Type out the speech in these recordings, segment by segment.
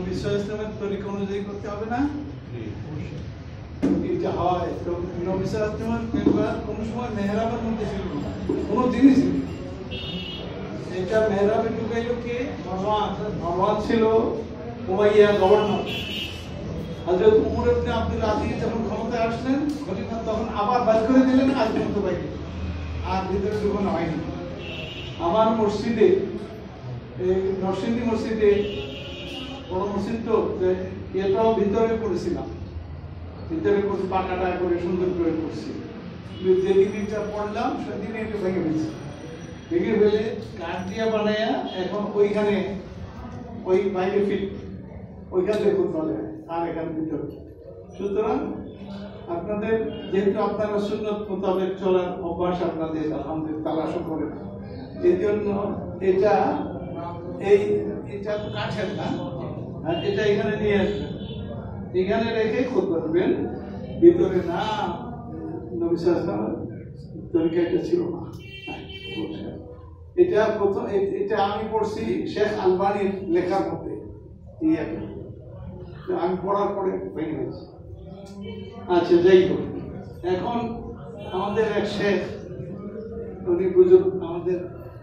নবী সাল্লাল্লাহু আলাইহি ওয়াসাল্লামের তরিকা অনুযায়ী করতে হবে না? এটা হয়। তো নবী সাল্লাল্লাহু আলাইহি ওয়াসাল্লামের মেহরাব কোনো সময় মেহরাবের মধ্যে ছিল না, কোনো জিনিস নেই। এটা মেহরাবে ঢুকাইল কে? মারওয়ান ছিল উমাইয়া গভর্নর। হযরত উমর ইবনে আব্দুল আজিজ যখন ক্ষমতায় আসলেন খলিফা, তখন আবার বাদ করে দিলেন, আজ পর্যন্ত বাইরে আর ভিতরে ঢুকানো হয়নি। আমার মসজিদে, এই নরসিংদী মসজিদে, বড় মসজিদ তো, এটাও ভিতরে করেছিলাম, ভিতরে করে পাকাটা করে সুন্দর করে করছি। যেদিন এটা পড়লাম সেদিন এটা ভেঙে ফেলছি, ভেঙে ফেলে কাঠ দিয়া বানায়া এখন ওইখানে ওই বাইরে ফিট ওইখান থেকে করতে হবে আর এখানে ভিতরে। সুতরাং আপনাদের যেহেতু আপনারা সুন্নত মোতাবেক চলার অভ্যাস আপনাদের আলহামদুলিল্লাহ তালাশ করেন, এই জন্য এটা তো কাঠের না, এটা এখানে নিয়ে আসবেন, এখানে রেখে খুদ করবেন, ভিতরে না। নবী সাল্লাল্লাহু আলাইহি ওয়াসাল্লামের তরিকা এটা ছিল না। এটা প্রথম, এটা আমি পড়ছি শেখ আলবানির লেখার মধ্যে, আমি পড়ার পরে ভেঙে গেছি। আচ্ছা, যাই হোক, এখন আমাদের এক শেখ উনি বুজুর্গ আমাদের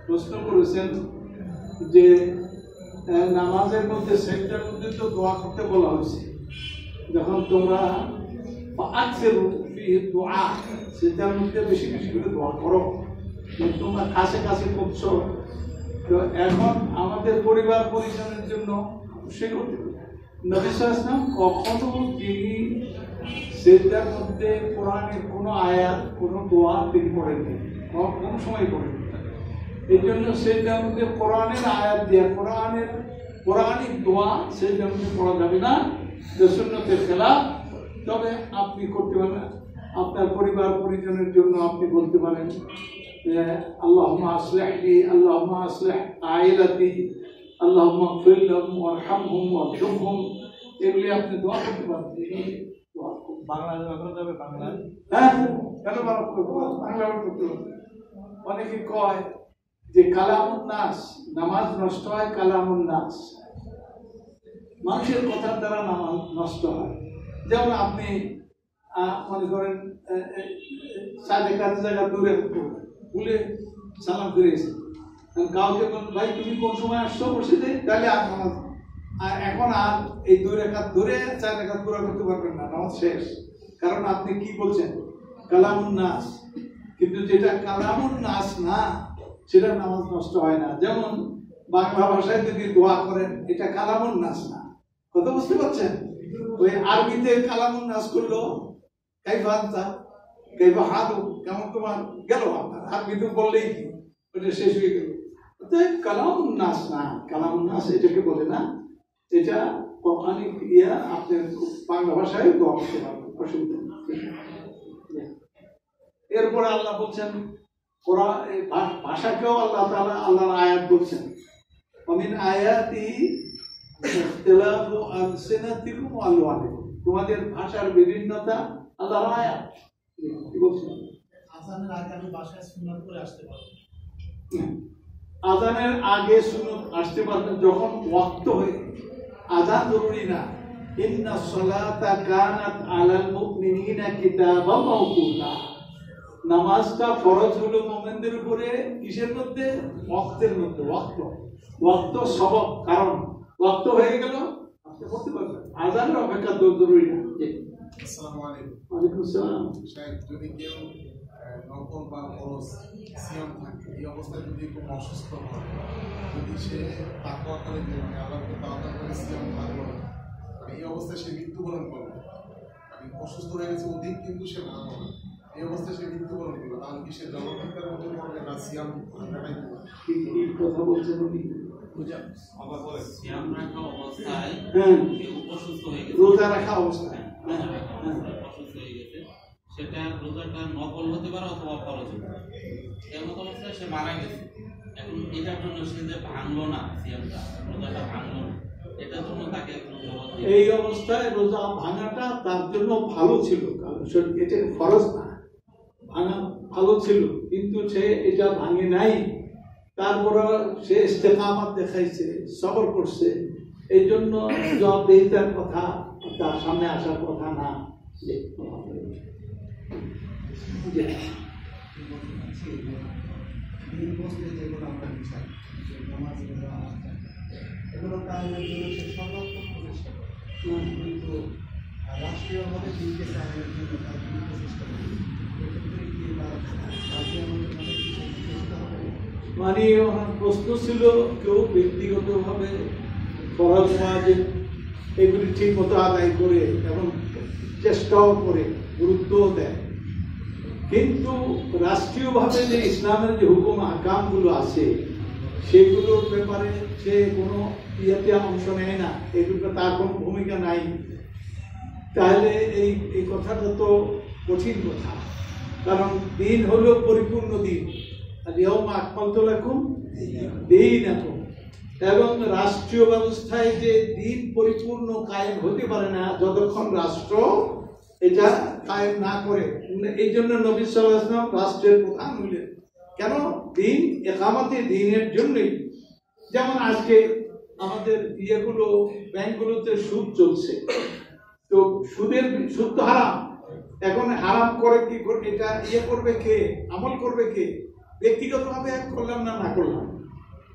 প্রশ্ন করেছেন যে নামাজের মধ্যে সেজদার মধ্যে তো দোয়া করতে বলা হয়েছে, যখন তোমরা দোয়া সেটার মধ্যে বেশি বেশি করে দোয়া করো, তোমরা কাছে কাছে করছো। তো এখন আমাদের পরিবার পরিজনের জন্য অবশ্যই করতে হবে। নবী সাল্লাল্লাহু আলাইহি ওয়াসাল্লাম কখনো তিনি সেজদার মধ্যে কোরআনের কোনো আয়াত, কোনো দোয়া তিনি পড়েননি, কোনো সময় পড়েননি। এই জন্য সেজদার মধ্যে কোরআনের আয়াত দিয়ে কোরআনিক দোয়া সেজদার মধ্যে পড়া যাবে না, যে সুন্নতের খেলাফ। তবে আপনি করতে পারেন, আপনার পরিবার পরিজনের জন্য আপনি বলতে পারেন আল্লাহুম্মা আসলিহলি, আল্লাহুম্মা আসলিহ আইলাতি, আল্লাহুম্মা ইগফির লাহুম ওয়ারহামহুম ওয়ারজুমহুম, এগুলি আপনি দোয়া করতে পারেন। বাংলায় দোয়া করতে হবে, বাংলায়, হ্যাঁ, কেন বাংলা করতে হবে? অনেকে কয় যে কালামুন নাস, নামাজ নষ্ট হয়, কালামুন নাস, মানুষের কথার দ্বারা নামাজ নষ্ট হয়। যেমন আপনি মনে করেন সাড়ে কাজ জায়গা দূরে ভুলে সালাম ফিরেছেন, কাউকে ভাই তুমি কোন সময় আসছো মসজিদে, তাহলে আর নামাজ, আর এখন আর এই 2 রাকাত ধরে 4 রাকাত পুরো করতে পারবেন না, নামাজ শেষ। কারণ আপনি কি বলছেন? কালামুন নাস। কিন্তু যেটা কালামুন নাস না, সেটা নামাজ নষ্ট হয় না। যেমন বাংলা ভাষায় যদি দোয়া করেন, এটা কালামুন নাস না। কথা বুঝতে পারছেন? ওই আরবিতে কালামুন নাস করলো কাইফা আনতা, কাইফা হালু, কেমন তোমার গেল, আপনার আরবিতে বললেই কি ওটা শেষ হয়ে গেল। কালামুন নাস না, কালামুন নাস এটাকে বলে না। এটা কোরআনিক ইয়া আপনি বাংলা ভাষায় দোয়া করতে পারবেন, অসুবিধা নেই। এরপরে আল্লাহ বলছেন, ভাষাকেও আল্লাহ তাআলা আল্লাহর আয়াত বলছেন, ওমিন আয়াতিহি ইখতিলাফু আলসিনাতিকুম ওয়া আলওয়ানিকুম, তোমাদের ভাষার বিভিন্নতা আল্লাহর আয়াত। কি বলছেন? আযানের আগে আমি ভাষায় সুন্নাত করে আসতে পারবো, আযানের আগে সুন্নাত আসতে পারবেন যখন ওয়াক্ত হয়ে। আযান জরুরি না। ইন্নাস সালাতা কানাত আলাল মুমিনিনা কিতাবাম মাওকুতা, নামাজটা ফরজ হলো মুমিনদের উপরে কিসের মধ্যে? ওয়াক্তের মধ্যে। ওয়াক্ত সবব, কারণ ওয়াক্ত হয়ে গেল আপনি পড়তে পারবেন। আযানের অপেক্ষা জরুরি না। আসসালামু আলাইকুম। ওয়ালাইকুম আসসালাম। যদি কেউ নকল বা ফরজ সিয়াম থাকে, এই অবস্থায় যদি খুব অসুস্থ হয়, যদি সে তাকওয়া করে, মানে আল্লাহকে তাওয়াক্কুল করে সিয়াম থাকলো না, এই অবস্থায় সে মৃত্যুবরণ করবে, মানে অসুস্থ হয়ে গেছে অধিক, কিন্তু সে ভালো না, এই অবস্থায় সে মৃত্যুবরণ করলো, তাহলে কি সে জবাবদিহিতার মতো করবে না সিয়াম কাটাই দেবে? কি কথা বলছেন উনি? আবার বলে সিয়াম রাখা অবস্থায় কেউ অসুস্থ হয়ে গেছে, রোজা রাখা অবস্থায় অসুস্থ হয়ে গেছে, সেটা রোজাটা নকল হতে পারে অথবা ফরজ হতে পারে। এমন অবস্থায় সে মারা গেছে, এখন এটার জন্য সে যে ভাঙলো না, সিয়ামটা রোজাটা ভাঙলো না, এটার জন্য তাকে এই অবস্থায় রোজা ভাঙাটা তার জন্য ভালো ছিল, কারণ এটা ফরজ না, ভাঙা ভালো ছিল, কিন্তু সে এটা ভাঙে নাই। তারপরে সে ইস্তেকামাত দেখাইছে, সবর করছে, এই জন্য জবাবদিহিতার কথা তার সামনে আসার কথা না। রাষ্ট্রীয়ভাবে দিনকে চালানোর জন্য তার প্রচেষ্টা মানে আমার প্রশ্ন ছিল কেউ ব্যক্তিগতভাবে ফরজ ওয়াজিব এগুলি ঠিক মতো আদায় করে এবং চেষ্টাও করে গুরুত্বও দেয়, কিন্তু রাষ্ট্রীয়ভাবে যে ইসলামের যে হুকুম আহকামগুলো আছে সেগুলোর ব্যাপারে সে কোনো ইয়েতে অংশ নেয় না, এগুলো তার কোনো ভূমিকা নাই। তাহলে এই কথাটা তো কঠিন কথা, কারণ দিন হলো পরিপূর্ণ দিন, এবং রাষ্ট্রীয় ব্যবস্থায় যে দিন পরিপূর্ণ কায়েম হতে পারে না যতক্ষণ রাষ্ট্র এটা কায়েম না করে। এই জন্য নবী সাল্লাল্লাহু আলাইহি ওয়াসাল্লাম রাষ্ট্রের প্রধান হইলেন। কেন? দিন ইকামতে দিনের জন্যই। যেমন আজকে আমাদের ইয়েগুলো ব্যাংকগুলোতে সুদ চলছে, তো সুদ তো হারাম। এখন হারাম করে কি এটা ইয়ে করবে কে, আমল করবে কে? ব্যক্তিগতভাবে করলাম না করলাম,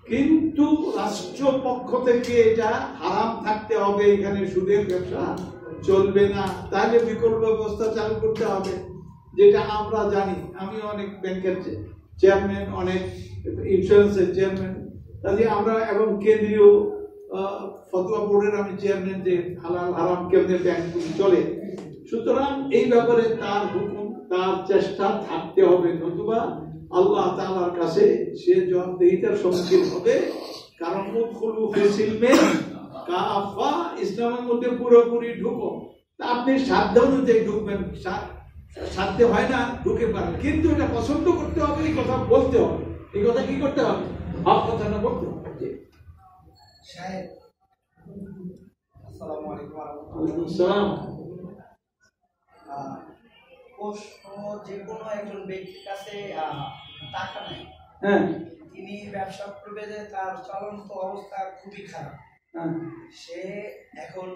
কিন্তু রাষ্ট্র পক্ষ থেকে এটা হারাম থাকতে হবে, এখানে সুদের ব্যবসা চলবে না, তাহলে বিকল্প ব্যবস্থা চালু করতে হবে। যেটা আমরা জানি, আমি অনেক ব্যাংকের চেয়ারম্যান, অনেক ইন্স্যুরেন্সের চেয়ারম্যান, তাহলে আমরা এবং কেন্দ্রীয় ফতোয়া বোর্ডের আমি চেয়ারম্যান, যে হালাল হারাম কেমনে ব্যাংকগুলি চলে। সুতরাং এই ব্যাপারে তার হুকুম, তার চেষ্টা থাকতে হবে, নতুবা আল্লাহ তাআলার কাছে সে জবাবদিহিতার সম্মুখীন হবে। কারণ ইসলামের মধ্যে পুরোপুরি ঢুকো, তা আপনি সাধ্য অনুযায়ী ঢুকবেন, সাধ্য হয় না ঢুকে পারেন, কিন্তু এটা পছন্দ করতে হবে, এই কথা বলতে হবে, এই কথা কি করতে হবে, হক কথাটা বলতে হবে। আসসালামু আলাইকুম। ওয়ালাইকুম আসসালাম। যে কোনো একজন ব্যক্তির কাছে টাকা নাই, হ্যাঁ, তিনি ব্যবসা করবে, যে তার চলন্ত অবস্থা খুবই খারাপ, সে এখন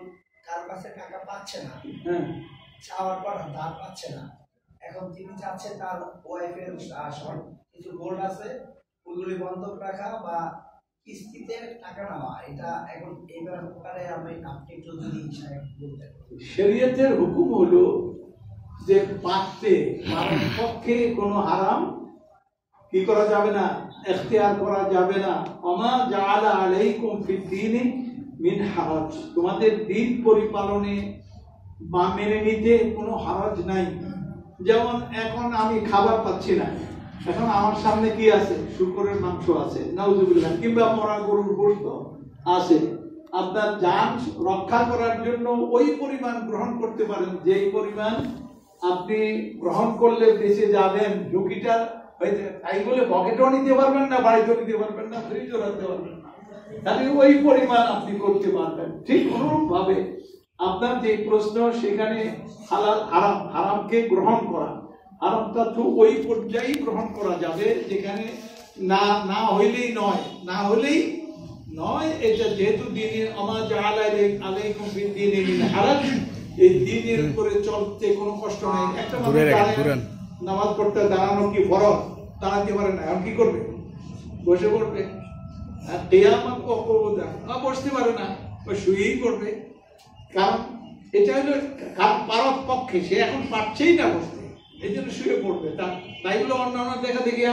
কার কাছে টাকা পাচ্ছে না, চাওয়ার পর ধার পাচ্ছে না, এখন তিনি চাচ্ছে তার ওয়াইফের কিছু গোল্ড আছে ওইগুলি বন্ধক রাখা বা কিস্তিতে টাকা নেওয়া, এটা এখন এই ব্যাপারে আপনি একটু যদি বলতেন। শরীয়তের হুকুম হলো যে পাত্রে পক্ষে কোনো হারাম কি করা যাবে না, এখতিয়ার করা যাবে না। ওমা জাআলা আলাইকুম ফিদ দীনি মিন হারাজ, তোমাদের দিন পরিপালনে বা মেনে নিতে কোনো হারাজ নাই। যেমন এখন আমি খাবার পাচ্ছি না, এখন আমার সামনে কি আছে, শুকরের মাংস আছে, নাউজুবিল্লাহ, কিংবা মরা গরুর গোশত আছে, আপনার জান রক্ষা করার জন্য ওই পরিমাণ গ্রহণ করতে পারেন যেই পরিমাণ আপনি গ্রহণ করলে বেঁচে যাবেন। ঝুঁকিটা তাই বলে পকেটও নিতে পারবেন না, বাড়িতেও নিতে পারবেন না, ফ্রিজও রাখতে পারবেন না, তাহলে ওই পরিমাণ আপনি করতে পারবেন। ঠিক অনুরূপ ভাবে আপনার যে প্রশ্ন, সেখানে হালাল হারাম, হারামকে গ্রহণ করা, হারামটা তো ওই পর্যায়ে গ্রহণ করা যাবে যেখানে না হইলেই নয়, না হলেই নয়। এটা যেহেতু দিনের আমা জাআলা আলাইকুম ফিদ দীনি মিন হারাজ, এই দিনের উপরে চলতে কোনো কষ্ট নাই। একটা মানুষ নামাজ পড়তে দাঁড়ানো কি ফরজ, দাঁড়াতে পারে না, এখন কি করবে, বসে পড়বে। আর কিয়ামত ওকুদা, বসতে পারে না, শুয়েই পড়বে। কারণ এটা হলো পারত পক্ষে, সে এখন পারছেই না বসতে, এই জন্য শুয়ে পড়বে। তাই বলে অন্যান্য দেখা দেখি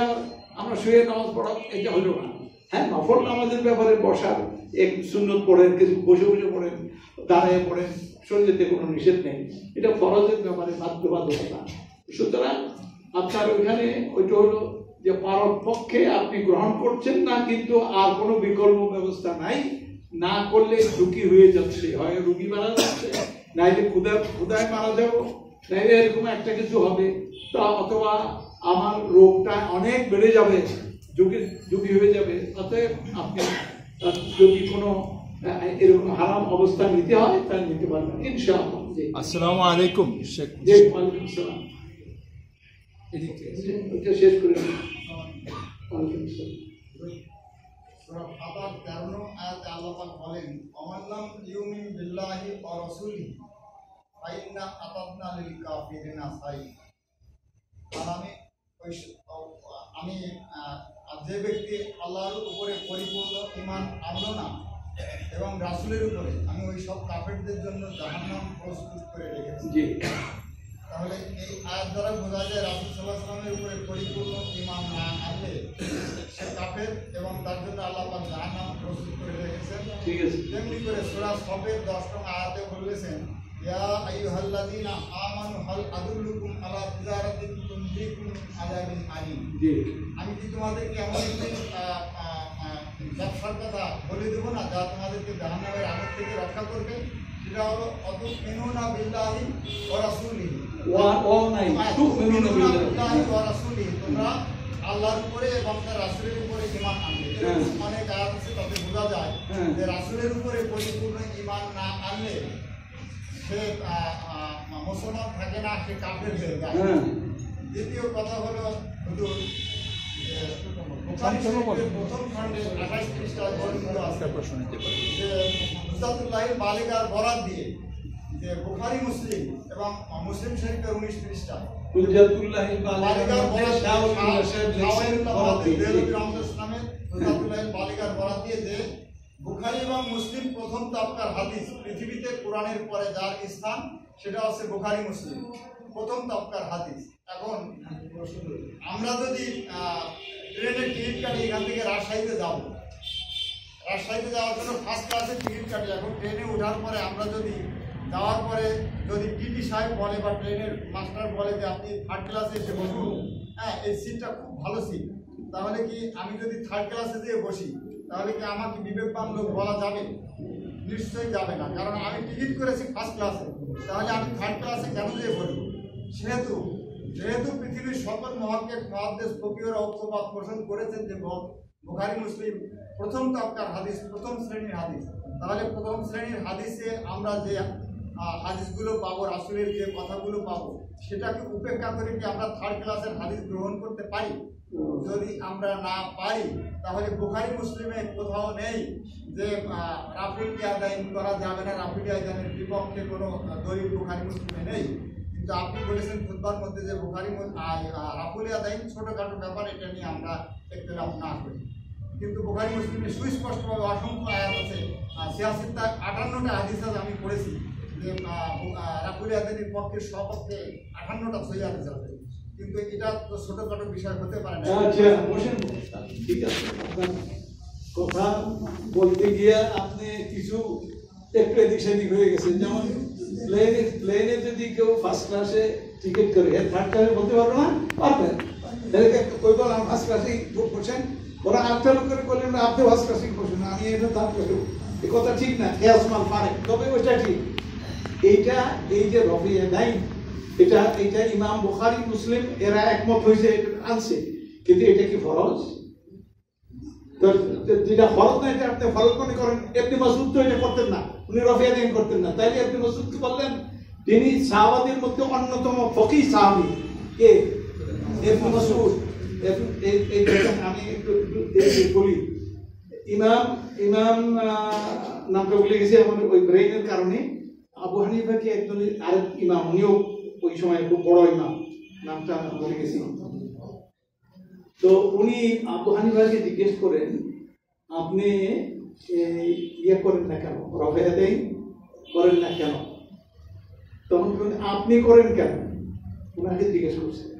আমরা শুয়ে নামাজ পড়া, এটা হলো না। হ্যাঁ, নফল নামাজের ব্যাপারে বসার এক সুন্নত পড়েন, কিছু বসে বসে পড়েন, দাঁড়িয়ে পড়েন, শরীরেতে কোনো নিষেধ নেই, এটা ফরজের ব্যাপারে বাধ্যবাধকতা। সুতরাং আপনার ওইখানে ওইটা হলো যে পারত পক্ষে আপনি গ্রহণ করছেন না, কিন্তু আর কোনো বিকল্প ব্যবস্থা নাই, না করলে ঝুঁকি হয়ে যাচ্ছে, হয় রুগী মারা যাচ্ছে, নাইলে ক্ষুধায় মারা যাবো, নাইলে এরকম একটা কিছু হবে, তা অথবা আমার রোগটা অনেক বেড়ে যাবে, ঝুঁকি হয়ে যাবে। অতএব আপনি যদি কোনো এরকম হারাম অবস্থা নিতে হয় তাহলে নিতে পারবেন ইনশাআল্লাহ। আসসালামু আলাইকুম শেখ। জি, ওয়ালাইকুম আসসালাম। এটা শেষ করে ওয়ালাইকুম আসসালাম। সূরা ফাতার 13 নং আয়াতে আল্লাহ পাক বলেন, "অমাল্লাম ইউমিন বিল্লাহি ওয়া রাসূলিহি ফাইন্না আতাদনা লিল কাফিরিনা সাই।" আর আমি যে ব্যক্তি আল্লাহর উপরে পরিপূর্ণ ঈমান আনলো না এবং রাসূলের উপরে, আমি ওই সব কাফেরদের জন্য জাহান্নাম প্রস্তুত করে রেখেছি। তাহলে এই আয়াত দ্বারা বোঝা যায় রাসূল সাল্লাল্লাহু আলাইহি ওয়াসাল্লামের উপরে পরিপূর্ণ ঈমান না আনলে সে কাফের এবং তার জন্য আল্লাহ পাক জাহান্নাম প্রস্তুত করে রেখেছেন। ঠিক আছে। তেমনি করে সূরা সফের 10 নং আয়াতে বলেছেন, ইয়া আইয়ুহাল্লাযীনা আমানু হাল আদুল্লুকুম আলা তিজারাতিন তুনজিকুম মিন আযাবিন আলীম। আমি কি তোমাদেরকে এমন একটি ব্যবসার কথা বলে দেবো না যা তোমাদেরকে জাহান্নামের আগুন থেকে রক্ষা করবে? সেটা হলো অতুমিনুনা বিল্লাহি ওয়া রাসূলিহি ওয়া রাসূলিহি, তোমরা আল্লাহর উপরে এবং তার রাসূলের উপরে ঈমান আনবে। অনেক আয়াত আছে, তাতে বোঝা যায় যে রাসূলের উপরে পরিপূর্ণ ঈমান না আনলে সে মুসলমান থাকে না, সে কাফের হয়ে যায়। দ্বিতীয় কথা হলো হুজুর বুখারী শরীফের প্রথম খণ্ডে 28 পৃষ্ঠায় বর্ণিত আছে যে হুজাতুল্লাহিল বালিগার বরাত দিয়ে যে বুখারী মুসলিম এবং মুসলিম শরীফের 19 পৃষ্ঠা হুজাতুল্লাহিল বালিগার বরাত দিয়ে যে বুখারী এবং মুসলিম প্রথম তাবকার হাদিস, পৃথিবীতে কোরআনের পরে যার স্থান সেটা হচ্ছে বুখারী মুসলিম, প্রথম তাবকার হাদিস। এখন আমরা যদি ট্রেনের টিকিট কাটি, এখান থেকে রাজশাহীতে যাব, রাজশাহীতে যাওয়ার জন্য ফার্স্ট ক্লাসের টিকিট কাটি। এখন ট্রেনে ওঠার পরে আমরা যদি যাওয়ার পরে যদি টিটি সাহেব বলে বা ট্রেনের মাস্টার বলে যে আপনি থার্ড ক্লাসে এসে বসুন, হ্যাঁ এই সিটটা খুব ভালো সিট, তাহলে কি আমি যদি থার্ড ক্লাসে যেয়ে বসি তাহলে কি আমাকে বিবেকবান লোক বলা যাবে? নিশ্চয়ই যাবে না, কারণ আমি টিকিট করেছি ফার্স্ট ক্লাসে, তাহলে আমি থার্ড ক্লাসে কেন যেয়ে বসবো? যেহেতু পৃথিবীর সকল মহাক্কিক মুহাদ্দিস ফকিহরা ঐক্যমত পোষণ করেছেন যে বুখারী মুসলিম প্রথম তাবকার হাদিস, প্রথম শ্রেণীর হাদিস, তাহলে প্রথম শ্রেণীর হাদিসে আমরা যে হাদিসগুলো পাবো, রাসূলের যে কথাগুলো পাবো, সেটাকে উপেক্ষা করে কি আমরা থার্ড ক্লাসের হাদিস গ্রহণ করতে পারি? যদি আমরা না পারি তাহলে বুখারী মুসলিমে কোথাও নেই যে রাফুল আদায় করা যাবে না, রাফুল আদানের বিপক্ষে কোনো দলিল বুখারী মুসলিমে নেই। কিন্তু আপনি বলেছেন খুতবার মধ্যে যে বুখারী রাফুল আদায় ছোটোখাটো ব্যাপার, এটা নিয়ে আমরা ইখতিলাফ না করি। কিন্তু বুখারী মুসলিমে সুস্পষ্টভাবে অসংখ্য আয়াত আছে, 58টা হাদিস আমি পড়েছি যে রাফুল আদানের পক্ষে সপক্ষে 58টা সহিহ হাদিস আছে। কিন্তু এটা তো ছোটখাটো বিষয় হতে পারে না। ঠিক আছে, কথা বলতে গিয়ে আপনি কিছু একটু এদিক সেদিক হয়ে গেছে। যেমন প্লেনে যদি কেউ ফার্স্ট ক্লাসে টিকিট করে থার্ড ক্লাসে বলতে পারবো না, পারবেন। কই বল আমার ফার্স্ট ক্লাসেই বসেন, ওরা আটটা লোক করে বললেন না আপনি ফার্স্ট ক্লাসেই বসেন, আমি এটা থার্ড ক্লাসে, এই কথা ঠিক না, খেয়াসমাল পারে, তবে ওইটা ঠিক। এইটা এই যে রফিয়া নাই, এটা ইমাম বুখারী মুসলিম এরা একমত হয়েছে, আনছে, কিন্তু এটা কি ফরজ? যেটা ফরজ না এটা আপনি ফরজ মনে করেন। ইবনে মাসউদ তো এটা করতেন না, উনি রফিয়া দাইন করতেন না, তাইলে ইবনে মাসউদ কি বললেন? তিনি সাহাবাদের মধ্যে অন্যতম ফকিহ সাহাবী কে? ইবনে মাসউদ। আমি একটু বলি, ইমাম নামটা ভুলে গেছি আমার ওই ব্রেইনের কারণে। আবু হানিফাকে একজন আরেক ইমাম, উনিও ওই সময় খুব বড় ইমাম, নামটা ভুলে গেছি। তো উনি আবু হানিফাকে জিজ্ঞেস করেন, আপনি ইয়ে করেন না কেন, রফিয়া দাইন করেন না কেন? তখন আপনি করেন কেন? ওনাকে জিজ্ঞেস করছেন,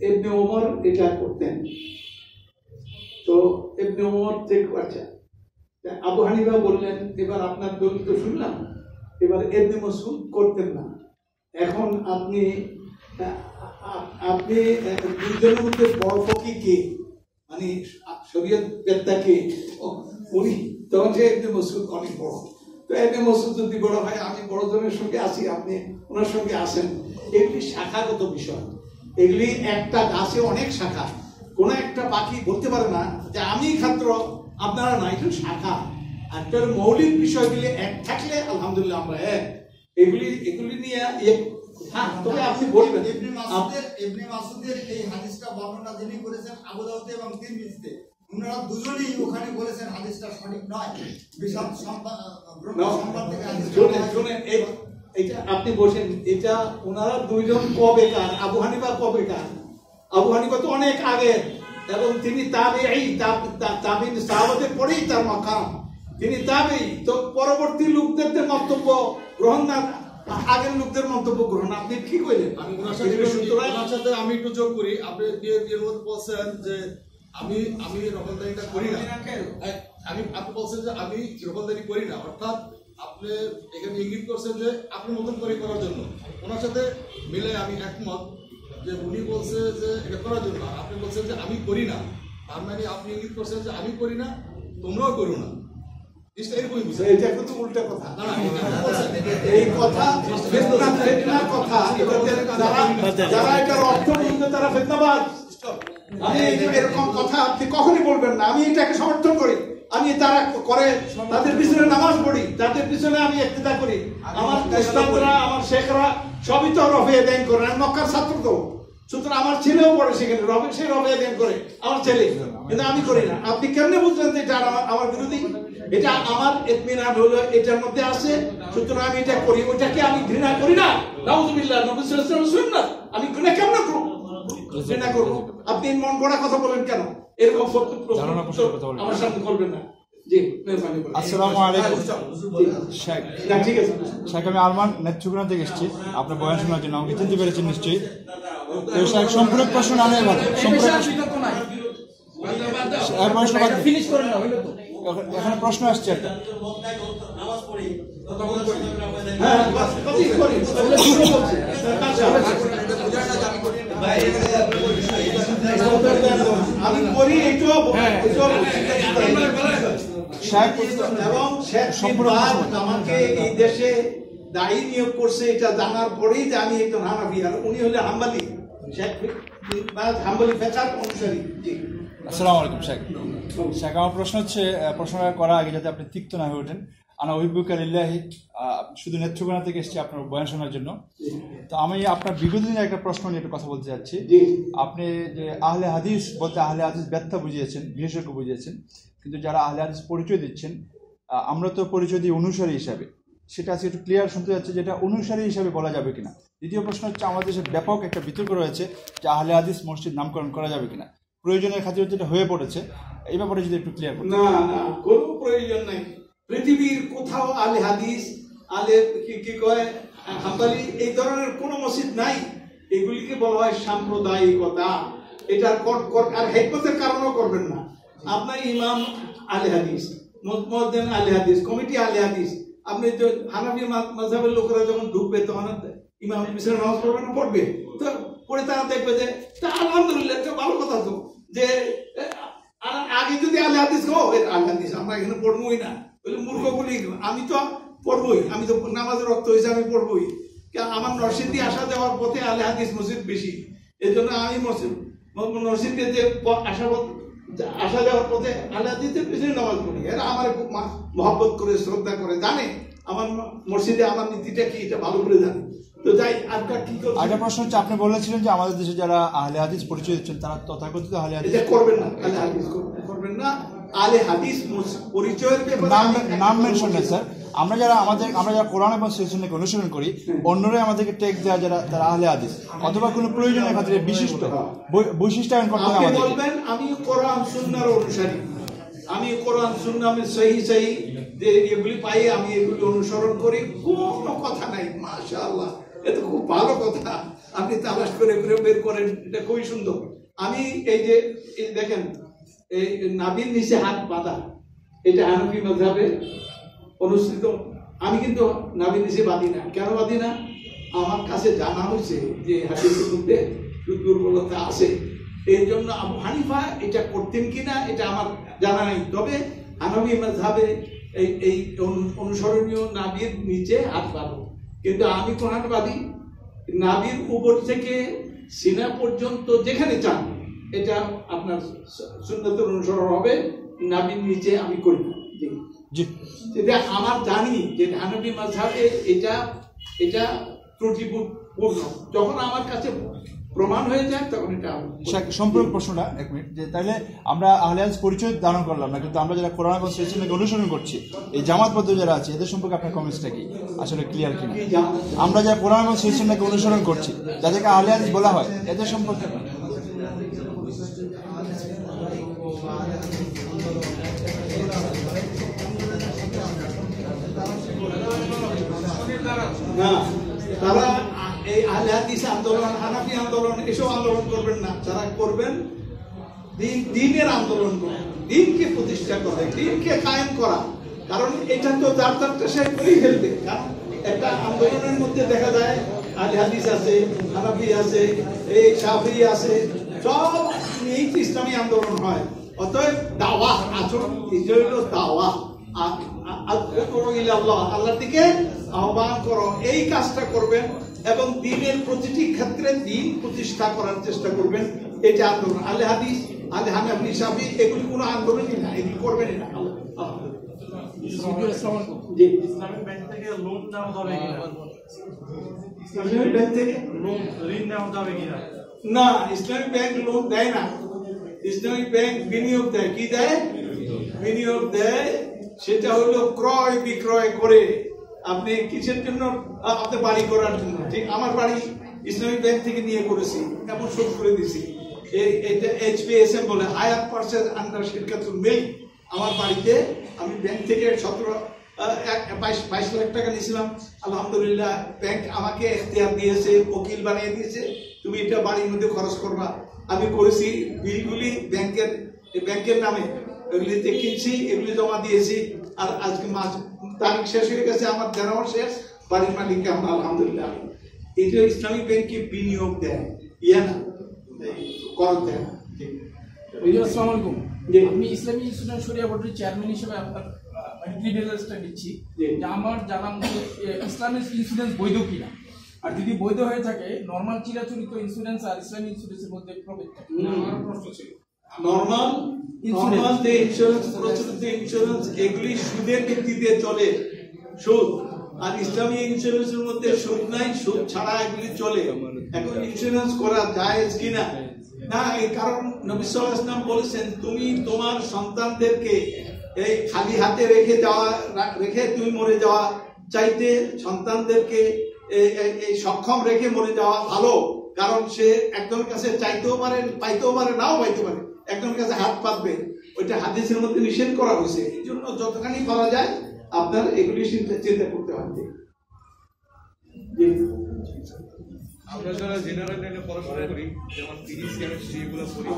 ইবনে ওমর এটা করতেন। তো ইবনে ওমর থেকে আচ্ছা, আবু হানিফা বললেন এবার আপনার দলিল তো শুনলাম, এবার ইবনে মাসউদ করতেন না, এখন আপনি দুজনের মধ্যে বড় ফকিহ কে, মানে শরীয়ত বেত্তা কে? উনি। তখন যে ইবনে মাসউদ অনেক বড়, তো ইবনে মাসউদ যদি বড় হয়, আমি বড় জনের সঙ্গে আসি, আপনি ওনার সঙ্গে আসেন। এগুলি শাখাগত বিষয়, এগুলি একটা গাছে অনেক শাখা, কোনো একটা পাখি বলতে পারে না যে আমি ছাত্র আপনারা না, এটা শাখা। একটা মৌলিক বিষয়গুলি এক থাকলে আলহামদুলিল্লাহ আমরা এক। এগুলি নিয়ে তবে আপনি বলবেন ইবনে মাসউদের এই হাদিসটা বর্ণনা যিনি করেছেন আবু দাউদ এবং তিরমিজিতে, ওনারা দুজনেই ওখানে বলেছেন হাদিসটা সঠিক নয়, বিশাল সংবাদ থেকে এটা আপনি বসেন, এটা ওনারা দুইজন কবেকার, আবু হানিফা কবেকার, আবু হানিফা তো অনেক আগে, এবং তিনি তাবেঈ, তাবিঈন সাহাবাদের পরেই তার মাকাম, তিনি তাবেঈ। তো পরবর্তী লোকদের মন্তব্য গ্রহণ না, আগের লোকদের মন্তব্য গ্রহণ। আপনি কি কইলেন? আমি ওনার সাথে আমি একটু যোগ করি। আপনি এর মধ্যে বলছেন যে আমি রকমদারিটা করি না, আপনি বলছেন যে আমি রকমদারি করি না, অর্থাৎ আপনি এখানে ইঙ্গিত করছেন যে আপনি মতন করে করার জন্য। ওনার সাথে মিলে আমি একমত যে উনি বলছে যে এটা করার জন্য, আপনি বলছেন যে আমি করি না, তার মানে আপনি ইঙ্গিত করছেন যে আমি করি না, তোমরাও করো না। এরকমই বুঝছেন, এটা কিন্তু উল্টা কথা। এই কথা ফিতনার কথা, যারা এটার অর্থ বুঝবে তারা ফিতনাবাজ। আমি এরকম কথা আপনি কখনই বলবেন না। আমি এটাকে সমর্থন করি। আমি তারা করে তাদের পিছনে নামাজ পড়ি, তাদের পিছনে আমি ইক্তেদা করি। আমার উস্তাদরা, আমার শেখরা সবই তো রফে আদায় করেন। আমি মক্কার ছাত্র তো, সুতরাং আমার ছেলেও পড়ে সেখানে, সে রফে আদায় করে, আমার ছেলে, কিন্তু আমি করি না। আপনি কেমনে বুঝলেন যে এটা আমার বিরোধী? এটা আমার ইতমিনান হলো এটার মধ্যে আছে, সুতরাং আমি এটা করি। ওটাকে আমি ঘৃণা করি না। নাউযুবিল্লাহ, নবী সাল্লাল্লাহু আলাইহি ওয়াসাল্লাম সুন্নাত, আমি ঘৃণা কেমন করব? ঘৃণা করব? আপনি মন গড়া কথা বলেন কেন? এরকম আমার সামনে করবেন না। জি, মেহরবানি করে। আসসালামু আলাইকুম শেখ। না, ঠিক আছে শেখ, আমি আরমান নেত্রকোনা থেকে এসেছি আপনার বয়ান শোনার জন্য। আমাকে চিনতে পেরেছেন নিশ্চয়ই। তো শেখ, সম্পূর্ণ প্রশ্ন না নেই ভালো, এখানে প্রশ্ন আসছে একটা। আমি করি এবং আমাকে এই দেশে দায়ী নিয়োগ করছে এটা জানার পরেই যে আমি একজন হানাফি, আর উনি হলেন হাম্বলি, হাম্বলি ফিকহ অনুসারী। জি, আসসালামু আলাইকুম শেখ। শেখ, আমার প্রশ্ন হচ্ছে, প্রশ্নটা করার আগে যাতে আপনি তিক্ত না হয়ে ওঠেন, আনা উহিব্বুকা লিল্লাহি, শুধু নেত্রকোনা থেকে এসেছি আপনার বয়ান শোনার জন্য। তো আমি আপনার বিগত দিনের একটা প্রশ্ন নিয়ে একটু কথা বলতে চাচ্ছি। আপনি যে আহলে হাদিস বলতে আহলে হাদিস ব্যাখ্যা বুঝিয়েছেন, বিশেষজ্ঞ বুঝিয়েছেন, কিন্তু যারা আহলে হাদিস পরিচয় দিচ্ছেন, আমরা তো পরিচয় দিই অনুসারী হিসাবে, সেটা আজকে একটু ক্লিয়ার শুনতে যাচ্ছে, যেটা অনুসারী হিসাবে বলা যাবে কিনা। দ্বিতীয় প্রশ্ন হচ্ছে, আমাদের দেশে ব্যাপক একটা বিতর্ক রয়েছে যে আহলে হাদিস মসজিদ নামকরণ করা যাবে কিনা, প্রয়োজনের খাতিরে যেটা হয়ে পড়েছে, এই ব্যাপারে যদি একটু ক্লিয়ার করতেন। না, কোনো প্রয়োজন নাই। পৃথিবীর কোথাও আলে হাদিস, আলে কি কয় হাম্বলি, এই ধরনের কোনো মসজিদ নাই। এগুলিকে বলা হয় সাম্প্রদায়িকতা। এটার আর হিকমতের কারণও করবেন না। আপনার ইমাম আলে হাদিস, মুয়াজ্জিন আলে হাদিস, কমিটি আলে হাদিস। আপনি তো হানাফি মাযহাবের লোকেরা যখন ঢুকবে তখন ইমামের পিছনে নামাজ পড়বে না? পড়বে। তো পড়ে তারা দেখবে যে তা আলহামদুলিল্লাহ, একটা ভালো কথা তো, যে আগে যদি আলে হাদিস কো আলে হাদিস আমরা এখানে পড়বই না, বলে মূর্খ বলি। আমি তো পড়বই, আমি তো নামাজের রক্ত হয়েছে, আমি পড়বই। আমার নরসিংদী আসা যাওয়ার পথে আলে হাদিস মসজিদ বেশি, এই জন্য আমি নরসিংদী যে আসা যাওয়ার পথে আলে হাদিসের পিছনে নামাজ পড়ি। এরা আমার খুব মহব্বত করে, শ্রদ্ধা করে, জানে আমার মসজিদে আমার নীতিটা কি, এটা ভালো করে জানে। তো যাই, আপনার কি আরেকটা প্রশ্ন হচ্ছে, আপনি বলেছিলেন যে আমাদের দেশে যারা আহলে হাদিস পরিচয় দিচ্ছেন তারা তথাকথিত আহলে হাদিস করবেন না, আহলে হাদিস করবেন না। আহলে হাদিস পরিচয়ের নাম মেনশন নেই স্যার। আমরা যারা কোরআন এবং সুন্নাহকে অনুসরণ করি, অন্যরাই আমাদেরকে টেক দেওয়া যারা তারা আহলে হাদিস, অথবা কোনো প্রয়োজনের খাতিরে বিশিষ্ট বৈশিষ্ট্যায়ন করতে হবে। আপনি বলবেন আমি কোরআন সুন্নাহর অনুসারী, আমি কোরআন সুন্নাহ আমি সহি যে এগুলি পাই, আমি এগুলি অনুসরণ করি, কোনো কথা নাই। মাশাআল্লাহ, এটা খুব ভালো কথা। আপনি তালাশ করে বের করেন, এটা খুবই সুন্দর। আমি এই যে দেখেন, এই নাভির নিচে হাত বাঁধা, এটা হানাফি মাযহাবে অনুষ্ঠিত। আমি কিন্তু নাভির নিচে বাঁধি না। কেন বাঁধি না? আমার কাছে জানা হয়েছে যে হাদিসের মধ্যে দুর্বলতা আছে। এই জন্য আবু হানিফা এটা করতেন কিনা এটা আমার জানা নেই। তবে হানাফি মাযহাবে এই অনুসরণীয় নাভির নিচে হাত বাঁধো, কিন্তু আমি কোরআন বাঁধি নাভির উপর থেকে সিনা পর্যন্ত যেখানে চান, এটা আপনার সুন্নাতের অনুসরণ হবে। নাভির নিচে আমি করি না। এটা আমার জানি যে হানাফি মাযহাবে এটা ত্রুটিপূর্ণ। যখন আমার কাছে প্রমাণ হয়ে যায় তখন এটা সম্পূর্ণ প্রশ্নটা 1 মিনিট, যে তাহলে আমরা আহলে হাদিস পরিচয় ধারণ করলাম না, কিন্তু আমরা যারা কোরআন এবং সুন্নাহকে অনুসরণ করছি, এই জামাতবদ্ধ যারা আছে, এদের সম্পর্কে আপনার কমেন্টসটা কি, আসলে ক্লিয়ার কিনা? আমরা যারা কোরআন এবং সুন্নাহকে অনুসরণ করছি, যাদেরকে আহলে হাদিস বলা হয়, এদের সম্পর্কে না, তারা এই আহলে হাদিস আন্দোলন, হানাফি আন্দোলন, এসব আন্দোলন করবেন না। যারা করবেন দ্বীনের আন্দোলন করবেন, দ্বীনকে প্রতিষ্ঠা করা, দ্বীনকে কায়েম করা। কারণ এটা তো যার যারটা সে করেই ফেলবে। কারণ একটা আন্দোলনের মধ্যে দেখা যায় আহলে হাদিস আছে, হানাফি আছে, এই শাফি আছে, সব এই ইসলামী আন্দোলন হয়। অতএব দাওয়া আচরণ, এই হলো দাওয়া, আল্লাহর দিকে আহ্বান করো, এই কাজটা করবেন এবং দ্বীনের প্রতিটি ক্ষেত্রে দ্বীন প্রতিষ্ঠা করার চেষ্টা করবেন। এটা আন্দোলন। আহলে হাদিস, আহলে হানাফি, শাফি এগুলি কোনো আন্দোলনই না, এগুলি করবেনই না। ইসলামিক ব্যাংক থেকে লোন নেওয়া যাবে কিনা? ইসলামিক ব্যাংক থেকে ঋণ নেওয়া যাবে কিনা? না, ইসলামিক ব্যাংক লোন দেয় না। ইসলামিক ব্যাংক বিনিয়োগ দেয়। কি দেয়? বিনিয়োগ দেয়। সেটা হলো ক্রয় বিক্রয় করে। আপনি কিসের জন্য? আপনি বাড়ি করার জন্য। ঠিক, আমার বাড়ি ইসলামিক ব্যাংক থেকে নিয়ে করেছি, এমন শোধ করে দিছি। এটা HPSM বলে, হায়ার পারচেজ আন্ডার শিরকাতুল মিল্ক। আমার বাড়িতে আমি ব্যাংক থেকে 22 লাখ টাকা নিয়েছিলাম। আলহামদুলিল্লাহ, ব্যাংক আমাকে এখতিয়ার দিয়েছে, উকিল বানিয়ে দিয়েছে, তুমি এটা বাড়ির মধ্যে খরচ করবা। আমি করেছি। বিলগুলি ব্যাংকের নামে, এগুলিতে কিনছি, এগুলি জমা দিয়েছি। আর আজকে মাস তারিখ শেষ হয়ে গেছে, আমার দেনাও শেষ, বাড়ির মালিককে আমরা আলহামদুলিল্লাহ। এটা ইসলামিক ব্যাংকে বিনিয়োগ দেয়, ইয়ে না কর দেয় না। আসসালামু আলাইকুম। আমি ইসলামী ইনস্টিটিউট শরিয়া বোর্ডের চেয়ারম্যান হিসেবে আপনার প্রিভিলেজটা দিচ্ছি যে আমার জানা মতে ইসলামিক ইন্স্যুরেন্স বৈধ কিনা, আর যদি বৈধ হয়ে থাকে নর্মাল চিরাচরিত ইন্স্যুরেন্স আর ইসলামী ইন্স্যুরেন্সের মধ্যে প্রভেদ থাকে। আমার প্রশ্ন ছিল নর্মাল যে ইন্স্যুরেন্স, প্রচলিত ইন্স্যুরেন্স, এগুলি সুদের ভিত্তিতে চলে, সুদ। আর ইসলামী ইন্স্যুরেন্সের মধ্যে সুদ নাই, সুদ ছাড়া এগুলি চলে। এখন ইন্স্যুরেন্স করা জায়েজ কিনা? না, এই কারণ নবী সাল্লাল্লাহু আলাইহি ওয়াসাল্লাম বলেছেন, তুমি তোমার সন্তানদেরকে এই খালি হাতে রেখে তুমি মরে যাওয়া চাইতে সন্তানদেরকে এই সক্ষম রেখে মরে যাওয়া ভালো। কারণ সে একজনের কাছে চাইতেও পারে, পাইতেও পারে, নাও পাইতে পারে, একজনের কাছে হাত পাতবে। ওইটা হাদিসের মধ্যে নিষেধ করা হয়েছে। এই জন্য যতখানি পারা যায় আপনার এগুলি চিন্তা করতে হবে। আমরা যারা জেনারেল লাইনে পড়াশোনা করি, যেমন ফিজিক্স, কেমিস্ট্রি এগুলো পড়ি,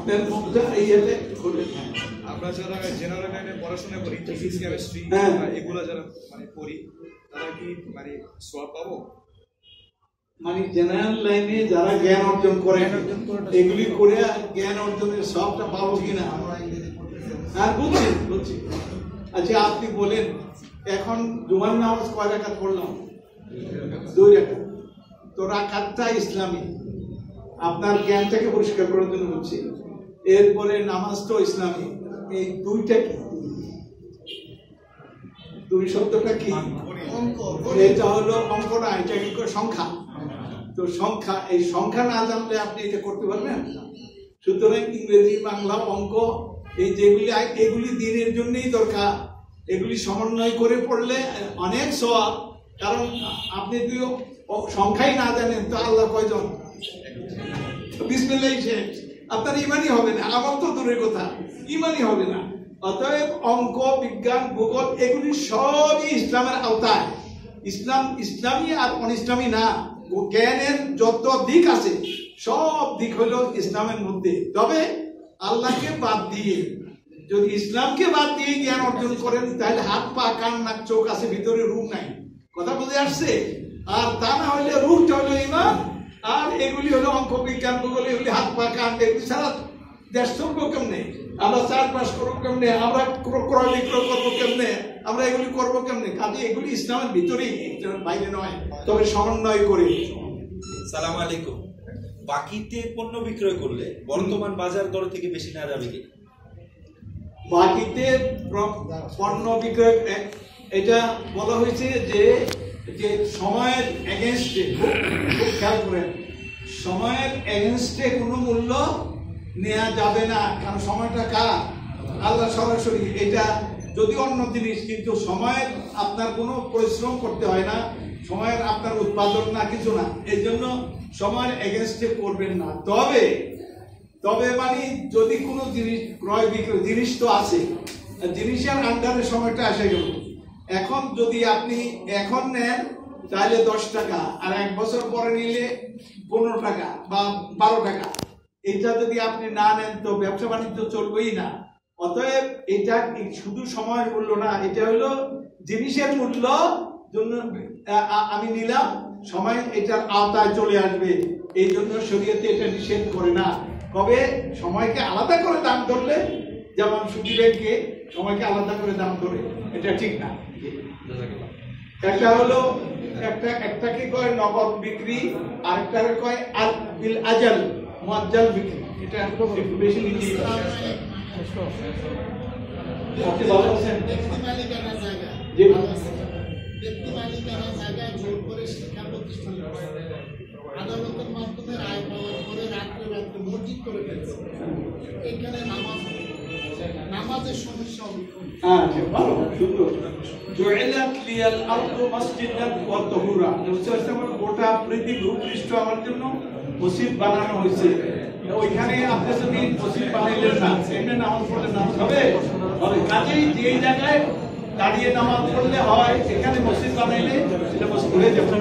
আমরা যারা জেনারেল লাইনে পড়াশোনা করি, ফিজিক্স, কেমিস্ট্রি এগুলো যারা মানে পড়ি, তারা কি মানে সওয়াব পাবো? মানে জেনারেল লাইনে যারা জ্ঞান অর্জন করে, এগুলি করে জ্ঞান অর্জনের সবটা পাবো কিনা? হ্যাঁ, বুঝছি। আচ্ছা, আপনি বলেন, এখন জুমার নামাজ কয় রাকাত পড়লাম? 2 রাকাত। তো রাকাতটা ইসলামী, আপনার জ্ঞানটাকে পরিষ্কার করার জন্য বলছি। এরপরে নামাজটাও ইসলামী। এই দুইটা কি? 2 শব্দটা কি? এটা হলো অঙ্ক না, এটা কি সংখ্যা। তো সংখ্যা, এই সংখ্যা না জানলে আপনি এটা করতে পারবেন না। সুতরাং ইংরেজি, বাংলা, অঙ্ক, এই যেগুলি এগুলি দিনের জন্যই দরকার। এগুলি সমন্বয় করে পড়লে অনেক সওয়াব। কারণ আপনি যদি সংখ্যাই না জানেন তো আল্লাহ কয়জন? বিসমিল্লাহ শেষ, আপনার ইমানই হবে না। আমার তো দূরের কথা, ইমানই হবে না। অতএব অঙ্ক, বিজ্ঞান, ভূগোল এগুলি সবই ইসলামের আওতায়। ইসলামী আর অনিসলামী না। জ্ঞানের যত দিক আছে সব দিক হলো ইসলামের মধ্যে। তবে আল্লাহকে বাদ দিয়ে, যদি ইসলামকে বাদ দিয়ে জ্ঞান অর্জন করেন, তাহলে হাত, পা, কান, নাক, চোখ আছে, ভিতরে রূপ নাই। কথা বুঝে আসছে? আর তা না হলে রূপটা হলো ইমান, আর এগুলি হলো অঙ্ক, বিজ্ঞান, ভূগোল, এগুলি হাত, পা, কান, এগুলি ছাড়া দেশ চলবো কেমনে? আমরা চাষবাস করবো কেমনে? আমরা ক্রয় বিক্রয় করবো কেমনে? আমরা এগুলি করবো কেমনে? কাজে এগুলি ইসলামের ভিতরেই, ইসলামের বাইরে নয়, তবে সমন্বয় করে। সালাম আলাইকুম। বাকিতে পণ্য বিক্রয় করলে বর্তমান বাজার দর থেকে বেশি নেওয়া যাবে কি? বাকিতে পণ্য বিক্রয়, এটা বলা হয়েছে যে সময়ের এগেনস্টে, খুব খেয়াল করেন, সময়ের এগেনস্টে কোনো মূল্য নেওয়া যাবে না, কারণ সময়টা কার? আল্লাহ সরাসরি। এটা যদি অন্য জিনিস, কিন্তু সময়ের আপনার কোনো পরিশ্রম করতে হয় না, সময়ের আপনার উৎপাদন না, কিছু না, এই জন্য সময়ের এগেনস্টে করবেন না। তবে মানে যদি কোনো জিনিস ক্রয় বিক্রয়, জিনিস তো আছে, জিনিসের আন্ডারে সময়টা এসে গেল, এখন যদি আপনি এখন নেন তাহলে 10 টাকা, আর 1 বছর পরে নিলে 15 টাকা বা 12 টাকা, এটা যদি আপনি না নেন তো ব্যবসা বাণিজ্য চলবেই না। অতএব এটা শুধু সময়ের মূল্য না, এটা হলো জিনিসের মূল্য, জন্য আমি নিলাম, সময় এটার আওতায় চলে আসবে, এই জন্য শরীয়তে এটা নিষেধ করে না। তবে সময়কে আলাদা করে দাম ধরলে, যেমন সুদী ব্যাংকে সময়কে আলাদা করে দাম ধরে, এটা ঠিক না। একটা হলো একটাকে কয় নগদ বিক্রি, আরেকটাকে কয় বিল আজাল, মুআজ্জাল বিক্রি। এটা একটু বেশি নিচে আপনি ভালো আছেন? ব্যক্তি মালিকানা জায়গা, জি, ব্যক্তি মালিকানা জায়গায় জোর করে শিক্ষা প্রতিষ্ঠান আদালতের মাধ্যমে রায় পাওয়ার পরে রাত্রে মসজিদ করে ফেলছে, এখানে নামাজের সমস্যা হবে। আচ্ছা, ভালো, সুন্দর। জুইলাত লিয়াল আরদু মাসজিদান ওয়া তাহুরা, গোটা পৃথিবী ভূপৃষ্ঠ আমার জন্য মসজিদ বানানো হয়েছে। ওইখানে আপনি যদি মসজিদ বানাইলেন না, এমনি নামাজ পড়লে নামাজ হবে? কাজেই যেই জায়গায় দাঁড়িয়ে নামাজ পড়লে হয়, এখানে মসজিদ বানাইলে এটা মসজিদ হয়ে যাবে।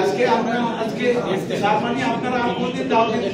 আজকে আমরা তার মানে আপনারা আপনাদের দাওয়াত দিতে